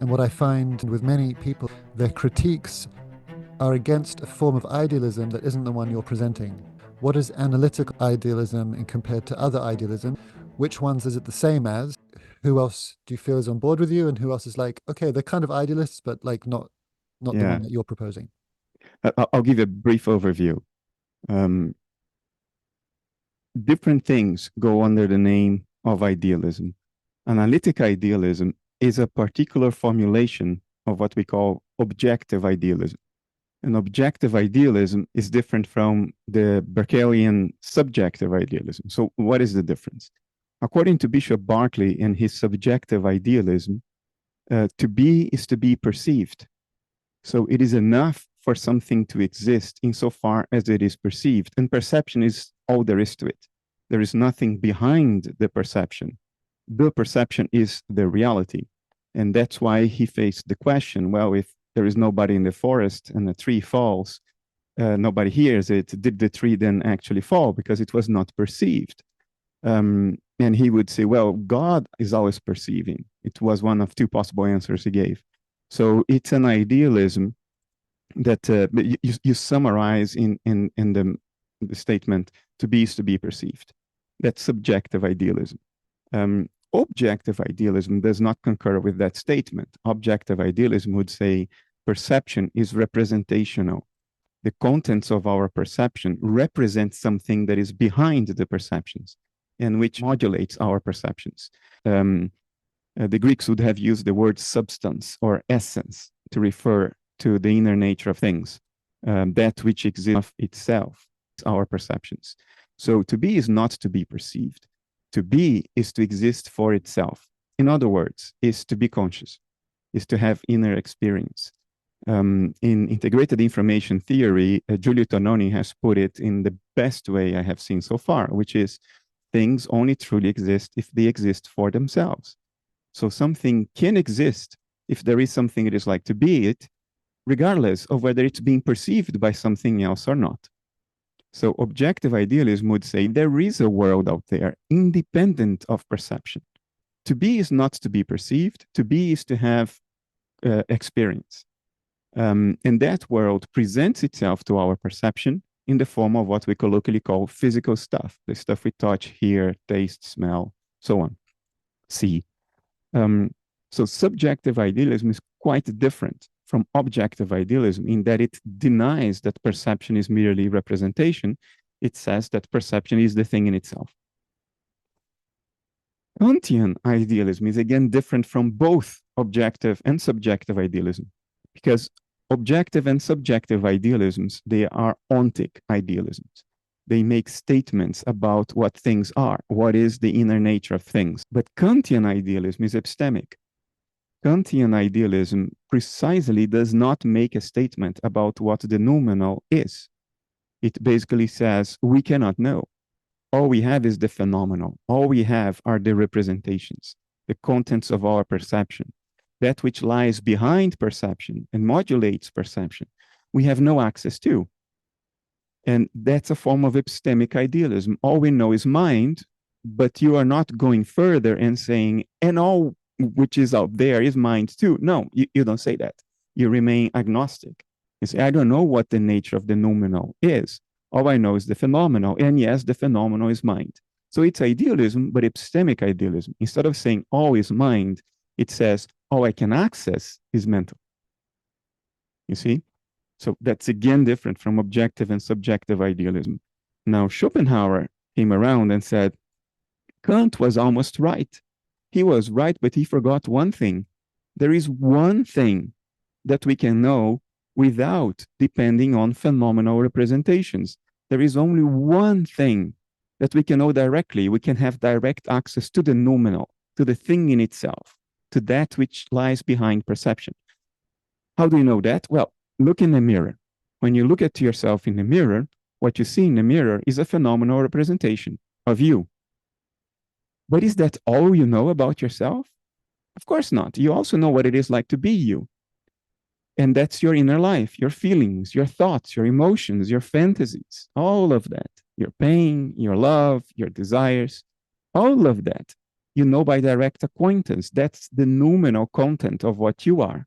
And what I find with many people, their critiques are against a form of idealism that isn't the one you're presenting. What is analytic idealism in compared to other idealism? Which ones is it the same as? Who else do you feel is on board with you, and who else is like, okay, they're kind of idealists, but like not the Yeah, one that you're proposing? I'll give a brief overview. Um, Different things go under the name of idealism. Analytic idealism is a particular formulation of what we call objective idealism. And objective idealism is different from the Berkeleyan subjective idealism. So, what is the difference? According to Bishop Berkeley and his subjective idealism, to be is to be perceived. So, it is enough for something to exist insofar as it is perceived. And perception is all there is to it. There is nothing behind the perception. The perception is the reality. And that's why he faced the question, well, if there is nobody in the forest and a tree falls, nobody hears it, did the tree then actually fall? Because it was not perceived. And he would say, well, God is always perceiving. It was one of two possible answers he gave. So it's an idealism that you summarize in the statement, to be is to be perceived. That's subjective idealism. Objective idealism does not concur with that statement. Objective idealism would say perception is representational. The contents of our perception represent something that is behind the perceptions and which modulates our perceptions. The Greeks would have used the word substance or essence to refer to the inner nature of things, that which exists of itself, our perceptions. So to be is not to be perceived. To be is to exist for itself. In other words, is to be conscious, is to have inner experience. In integrated information theory, Giulio Tononi has put it in the best way I have seen so far, which is things only truly exist if they exist for themselves. So something can exist if there is something it is like to be it, regardless of whether it's being perceived by something else or not. So objective idealism would say there is a world out there independent of perception. To be is not to be perceived. To be is to have experience. And that world presents itself to our perception in the form of what we colloquially call physical stuff, the stuff we touch, hear, taste, smell, so on, see. So subjective idealism is quite different from objective idealism in that it denies that perception is merely representation. It says that perception is the thing in itself. Kantian idealism is again different from both objective and subjective idealism, because objective and subjective idealisms, they are ontic idealisms. They make statements about what things are, what is the inner nature of things. But Kantian idealism is epistemic. Kantian idealism precisely does not make a statement about what the noumenal is. It basically says we cannot know. All we have is the phenomenal. All we have are the representations, the contents of our perception, that which lies behind perception and modulates perception. We have no access to. And that's a form of epistemic idealism. All we know is mind, but you are not going further and saying, and all which is out there is mind too. No, you don't say that. You remain agnostic. You say, I don't know what the nature of the noumenal is. All I know is the phenomenal. And yes, the phenomenal is mind. So it's idealism, but epistemic idealism. Instead of saying all is mind, it says all I can access is mental. You see? So that's again different from objective and subjective idealism. Now, Schopenhauer came around and said, Kant was almost right. He was right, but he forgot one thing. There is one thing that we can know without depending on phenomenal representations. There is only one thing that we can know directly. We can have direct access to the noumenal, to the thing in itself, to that which lies behind perception. How do you know that? Well, look in the mirror. When you look at yourself in the mirror, what you see in the mirror is a phenomenal representation of you. But is that all you know about yourself? Of course not. You also know what it is like to be you. And that's your inner life, your feelings, your thoughts, your emotions, your fantasies, all of that. Your pain, your love, your desires, all of that you know by direct acquaintance. That's the noumenal content of what you are.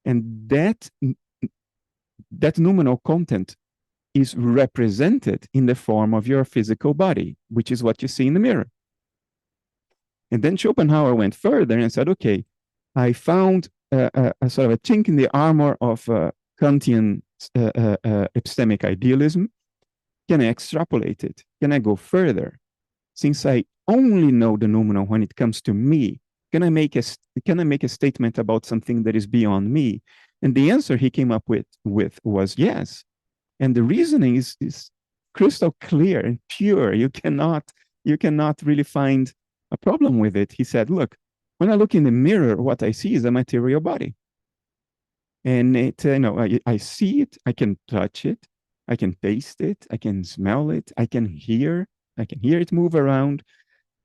And that noumenal content is represented in the form of your physical body, which is what you see in the mirror. And then Schopenhauer went further and said, okay, I found a sort of a chink in the armor of Kantian epistemic idealism. Can I extrapolate it? Can I go further? Since I only know the noumenal when it comes to me, can I make a statement about something that is beyond me? And the answer he came up with was yes. And the reasoning is crystal clear and pure. You cannot really find a problem with it. He said, look, when I look in the mirror, what I see is a material body. And I see it, I can touch it, I can taste it, I can smell it, I can hear it move around.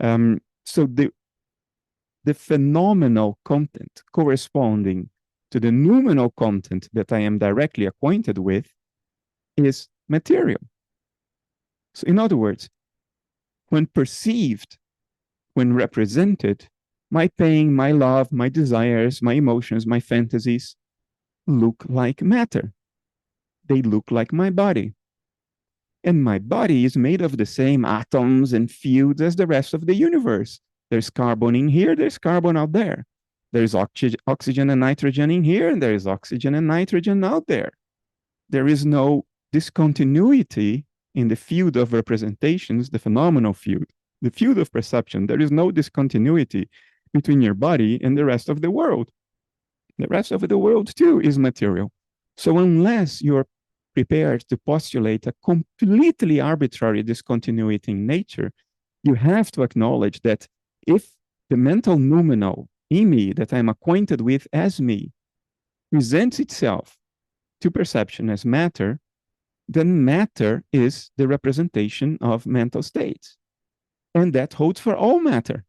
So the phenomenal content corresponding to the noumenal content that I am directly acquainted with is material. So in other words, when perceived, when represented, my pain, my love, my desires, my emotions, my fantasies look like matter. They look like my body. And my body is made of the same atoms and fields as the rest of the universe. There's carbon in here, there's carbon out there. There's oxygen and nitrogen in here, and there is oxygen and nitrogen out there. There is no discontinuity in the field of representations, the phenomenal field, the field of perception. There is no discontinuity between your body and the rest of the world. The rest of the world, too, is material. So unless you're prepared to postulate a completely arbitrary discontinuity in nature, you have to acknowledge that if the mental noumenal in me that I'm acquainted with as me presents itself to perception as matter, then matter is the representation of mental states. And that holds for all matter.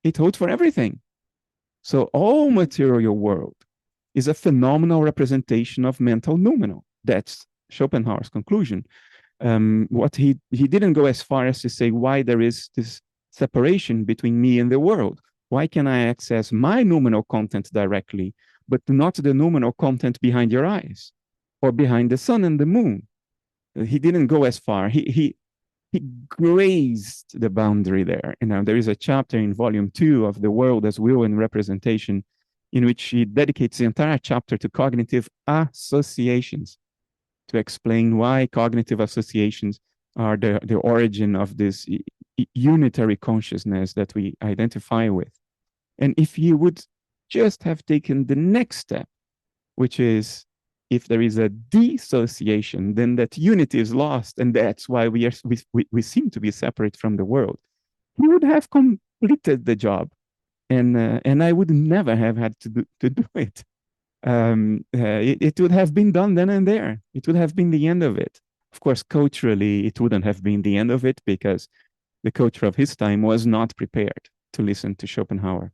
It holds for everything. So all material world is a phenomenal representation of mental noumenal. That's Schopenhauer's conclusion. What he didn't go as far as to say why there is this separation between me and the world. Why can I access my noumenal content directly, but not the noumenal content behind your eyes or behind the sun and the moon? He didn't go as far. He grazed the boundary there. There is a chapter in volume 2 of The World as Will and Representation in which he dedicates the entire chapter to cognitive associations, to explain why cognitive associations are the origin of this unitary consciousness that we identify with. And if you would just have taken the next step, which is if there is a dissociation, then that unity is lost, and that's why we seem to be separate from the world. He would have completed the job, and I would never have had to do it. It would have been done then and there. It would have been the end of it. Of course, culturally, it wouldn't have been the end of it because the culture of his time was not prepared to listen to Schopenhauer.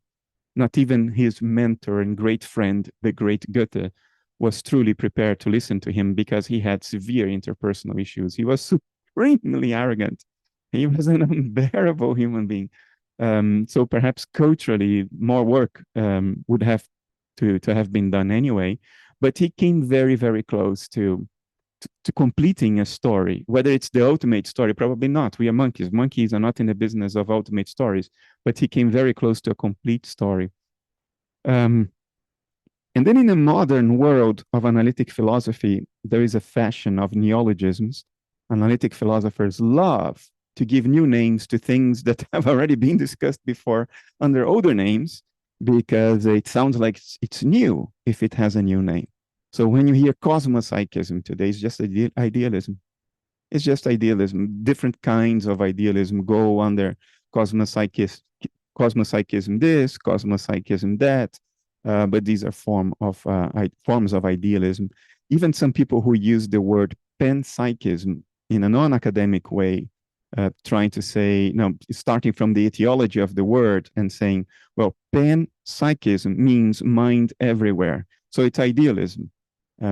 Not even his mentor and great friend, the great Goethe, was truly prepared to listen to him because he had severe interpersonal issues. He was supremely arrogant. He was an unbearable human being. So perhaps culturally, more work would have to have been done anyway. But he came very, very close to completing a story. Whether it's the ultimate story, probably not. We are monkeys. Monkeys are not in the business of ultimate stories. But he came very close to a complete story. And then in the modern world of analytic philosophy, there is a fashion of neologisms. Analytic philosophers love to give new names to things that have already been discussed before under older names, because it sounds like it's new if it has a new name. So when you hear cosmopsychism today, it's just idealism. It's just idealism. Different kinds of idealism go under cosmopsychism this, cosmopsychism that. But these are forms of idealism. Even some people who use the word panpsychism in a non-academic way, trying to say, starting from the etiology of the word and saying, well, panpsychism means mind everywhere. So it's idealism. I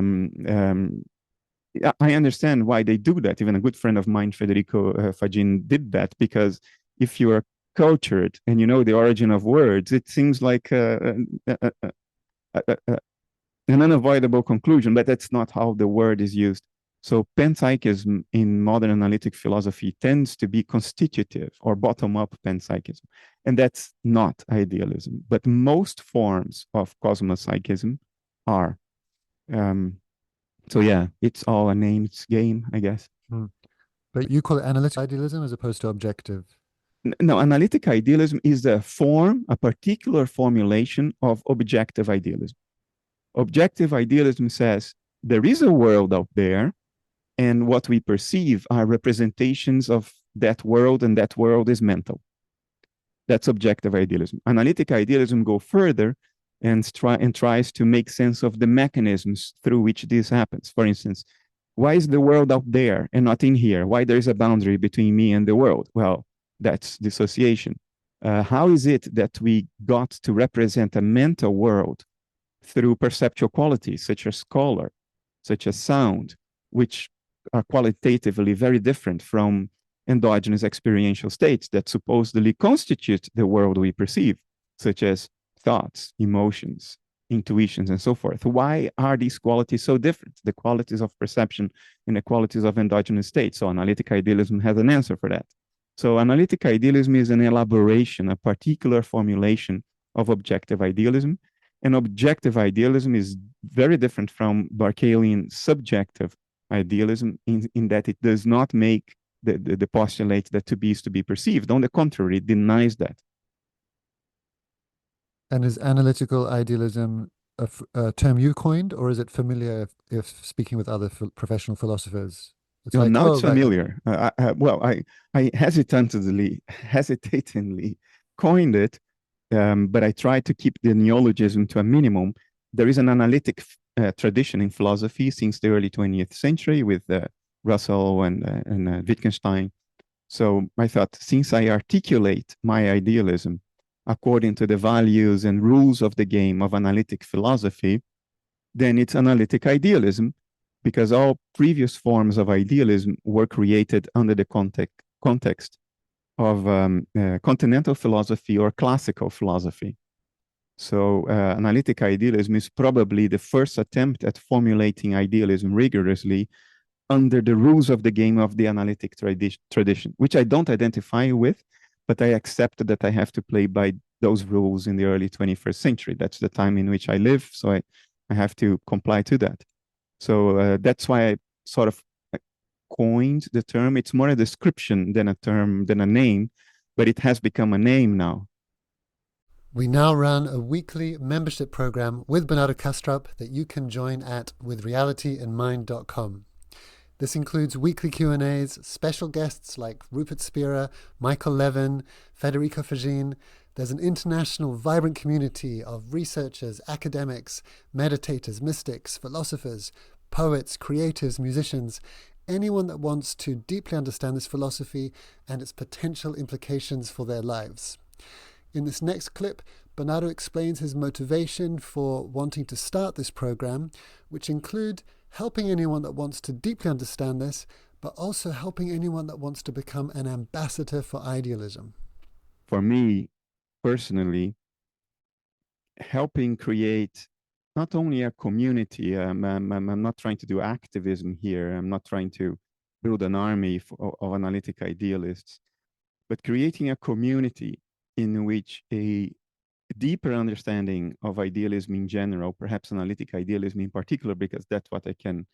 understand why they do that. Even a good friend of mine, Federico Fagin, did that, because if you are cultured and you know the origin of words, it seems like an unavoidable conclusion, but that's not how the word is used. So panpsychism in modern analytic philosophy tends to be constitutive or bottom-up panpsychism. And that's not idealism. But most forms of cosmopsychism are. So yeah, it's all a names game, I guess. But you call it analytic idealism as opposed to objective. No, analytic idealism is a form, a particular formulation of objective idealism. Objective idealism says there is a world out there, and what we perceive are representations of that world, and that world is mental. That's objective idealism. Analytic idealism goes further and tries to make sense of the mechanisms through which this happens. For instance, why is the world out there and not in here? Why there is a boundary between me and the world? Well, that's dissociation. How is it that we got to represent a mental world through perceptual qualities such as color, such as sound, which are qualitatively very different from endogenous experiential states that supposedly constitute the world we perceive, such as thoughts, emotions, intuitions, and so forth. Why are these qualities so different? The qualities of perception and the qualities of endogenous states. So analytic idealism has an answer for that. So analytic idealism is an elaboration, a particular formulation of objective idealism. And objective idealism is very different from Berkeleyan subjective idealism in that it does not make the postulate that to be is to be perceived. On the contrary, it denies that. And is analytical idealism a term you coined, or is it familiar if speaking with other professional philosophers? It's like, now it's familiar. Right. I hesitantly coined it, but I try to keep the neologism to a minimum. There is an analytic tradition in philosophy since the early 20th century with Russell and Wittgenstein. So I thought, since I articulate my idealism according to the values and rules of the game of analytic philosophy, then it's analytic idealism, because all previous forms of idealism were created under the context of continental philosophy or classical philosophy. So analytic idealism is probably the first attempt at formulating idealism rigorously under the rules of the game of the analytic tradition, which I don't identify with, but I accept that I have to play by those rules in the early 21st century. That's the time in which I live, so I have to comply to that. So that's why I sort of coined the term. It's more a description than a term, than a name, but it has become a name now. We now run a weekly membership program with Bernardo Kastrup that you can join at withrealityinmind.com. This includes weekly Q&As, special guests like Rupert Spira, Micheal Levin, Federico Fagin. There's an international, vibrant community of researchers, academics, meditators, mystics, philosophers, poets, creatives, musicians, anyone that wants to deeply understand this philosophy and its potential implications for their lives. In this next clip, Bernardo explains his motivation for wanting to start this program, which include helping anyone that wants to deeply understand this, but also helping anyone that wants to become an ambassador for idealism. For me, personally, helping create not only a community, I'm not trying to do activism here, I'm not trying to build an army of analytic idealists, but creating a community in which a deeper understanding of idealism in general, perhaps analytic idealism in particular, because that's what I can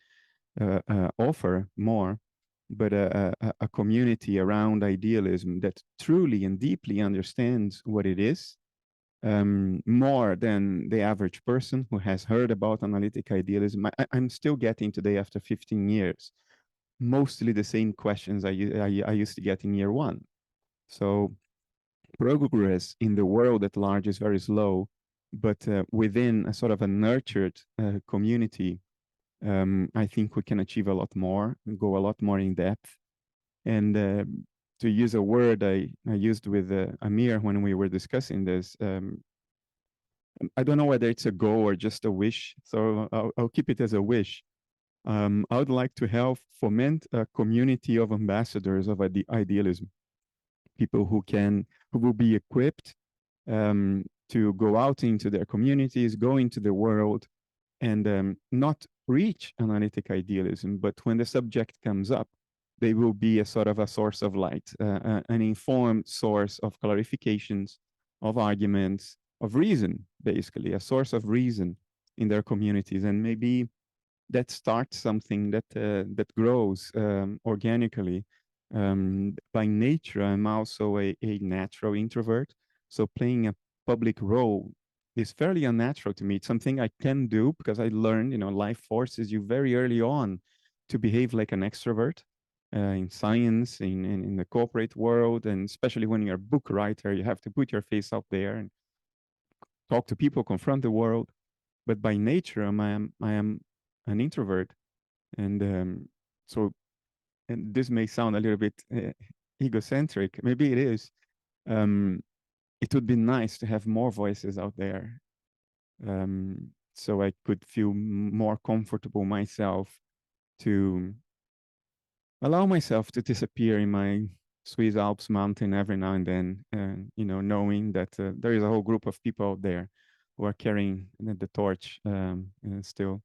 offer more, but a community around idealism that truly and deeply understands what it is, more than the average person who has heard about analytic idealism. I'm still getting today, after 15 years, mostly the same questions I used to get in year one. So progress in the world at large is very slow, but within a sort of a nurtured community, I think we can achieve a lot more and go a lot more in depth. And to use a word I used with Amir when we were discussing this, I don't know whether it's a goal or just a wish, so I'll keep it as a wish. I would like to help foment a community of ambassadors of idealism, people who can who will be equipped to go out into their communities, go into the world, and not preach analytic idealism, but when the subject comes up, they will be a sort of a source of light, an informed source of clarifications, of arguments, of reason, basically, a source of reason in their communities. And maybe that starts something that grows organically. By nature, I'm also a natural introvert. So playing a public role is fairly unnatural to me. It's something I can do because I learned, life forces you very early on to behave like an extrovert in science, in the corporate world, and especially when you're a book writer, you have to put your face out there and talk to people, confront the world. But by nature, I am an introvert, and so, and this may sound a little bit egocentric. Maybe it is. It would be nice to have more voices out there, so I could feel more comfortable myself to allow myself to disappear in my Swiss Alps mountain every now and then, and knowing that there is a whole group of people out there who are carrying the torch still.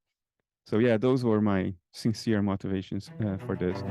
So yeah, those were my sincere motivations for this.